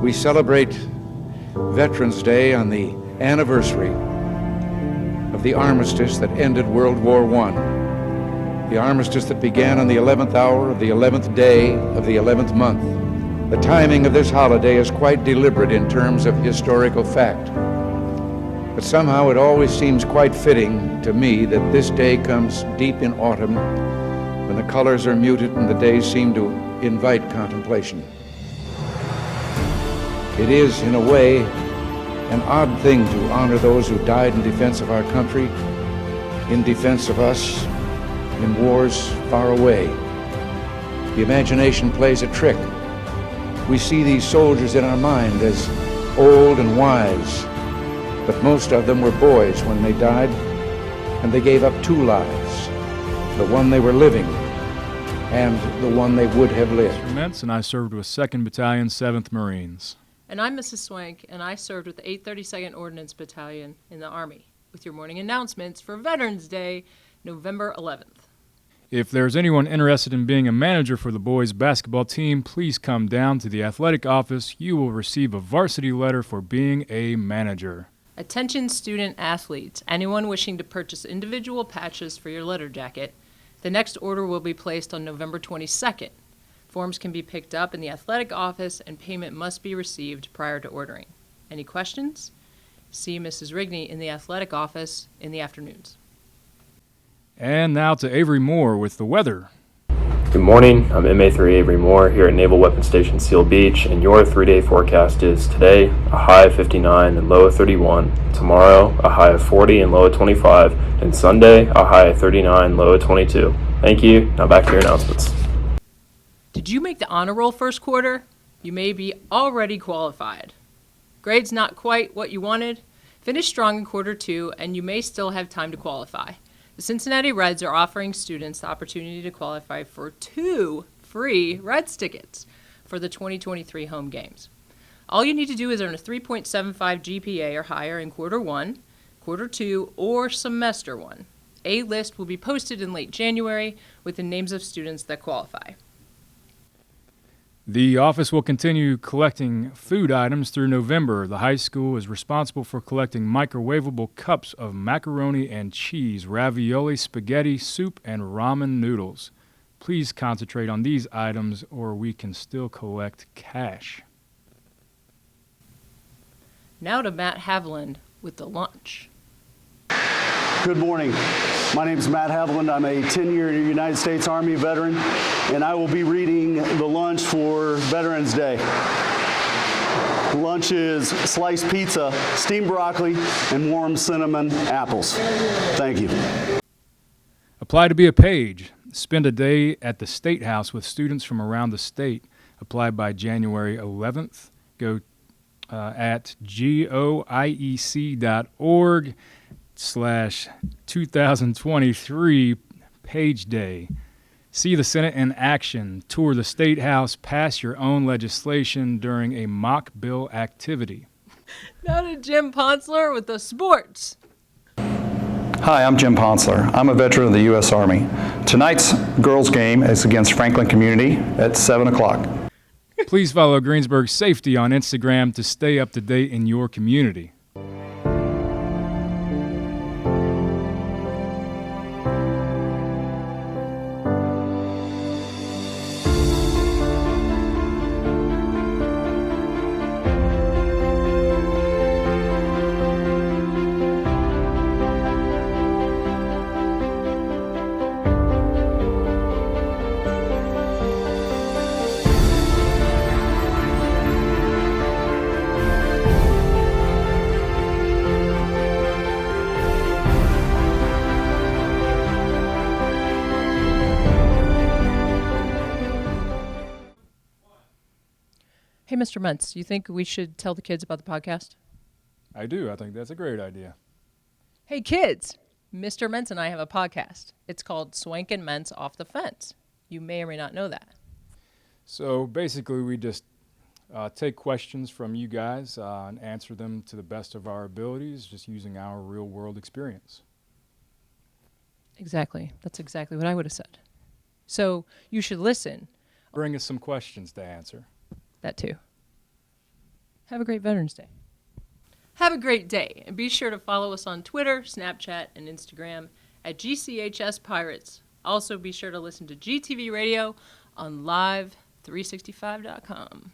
We celebrate Veterans Day on the anniversary of the armistice that ended World War I. The armistice that began on the 11th hour of the 11th day of the 11th month. The timing of this holiday is quite deliberate in terms of historical fact. But somehow it always seems quite fitting to me that this day comes deep in autumn when the colors are muted and the days seem to invite contemplation. It is, in a way, an odd thing to honor those who died in defense of our country, in defense of us, in wars far away. The imagination plays a trick. We see these soldiers in our mind as old and wise, but most of them were boys when they died, and they gave up two lives, the one they were living and the one they would have lived. Mr. Mentz, and I served with 2nd Battalion, 7th Marines. And I'm Mrs. Swank, and I served with the 832nd Ordnance Battalion in the Army, with your morning announcements for Veterans Day, November 11th. If there's anyone interested in being a manager for the boys' basketball team, please come down to the athletic office. You will receive a varsity letter for being a manager. Attention student athletes, anyone wishing to purchase individual patches for your letter jacket, the next order will be placed on November 22nd. Forms can be picked up in the athletic office and payment must be received prior to ordering. Any questions? See Mrs. Rigney in the athletic office in the afternoons. And now to Avery Moore with the weather. Good morning, I'm MA3 Avery Moore here at Naval Weapons Station Seal Beach, and your 3-day forecast is today a high of 59 and low of 31, tomorrow a high of 40 and low of 25, and Sunday a high of 39, low of 22. Thank you. Now back to your announcements. Did you make the honor roll first quarter? You may be already qualified. Grades not quite what you wanted? Finish strong in quarter 2 and you may still have time to qualify. The Cincinnati Reds are offering students the opportunity to qualify for 2 free Reds tickets for the 2023 home games. All you need to do is earn a 3.75 GPA or higher in quarter 1, quarter 2, or semester 1. A list will be posted in late January with the names of students that qualify. The office will continue collecting food items through November. The high school is responsible for collecting microwavable cups of macaroni and cheese, ravioli, spaghetti, soup, and ramen noodles. Please concentrate on these items or we can still collect cash. Now to Matt Haviland with the lunch. Good morning. My name is Matt Haviland. I'm a 10-year United States Army veteran, and I will be reading the lunch for Veterans Day. Lunch is sliced pizza, steamed broccoli, and warm cinnamon apples. Thank you. Apply to be a page. Spend a day at the State House with students from around the state. Apply by January 11th. Go at goiec.org/2023 Page Day. See the Senate in action. Tour the State House. Pass your own legislation during a mock bill activity. Now to Jim Ponsler with the sports. Hi, I'm Jim Ponsler. I'm a veteran of the U.S. Army. Tonight's girls' game is against Franklin Community at 7 o'clock. Please follow Greensburg Safety on Instagram to stay up to date in your community. Hey, Mr. Mentz, you think we should tell the kids about the podcast? I do. I think that's a great idea. Hey, kids, Mr. Mentz and I have a podcast. It's called Swank and Mentz Off the Fence. You may or may not know that. So basically, we just take questions from you guys and answer them to the best of our abilities, just using our real-world experience. Exactly. That's exactly what I would have said. So you should listen. Bring us some questions to answer. That too. Have a great Veterans Day. Have a great day, and be sure to follow us on Twitter, Snapchat, and Instagram at GCHS Pirates. Also, be sure to listen to GTV Radio on Live365.com.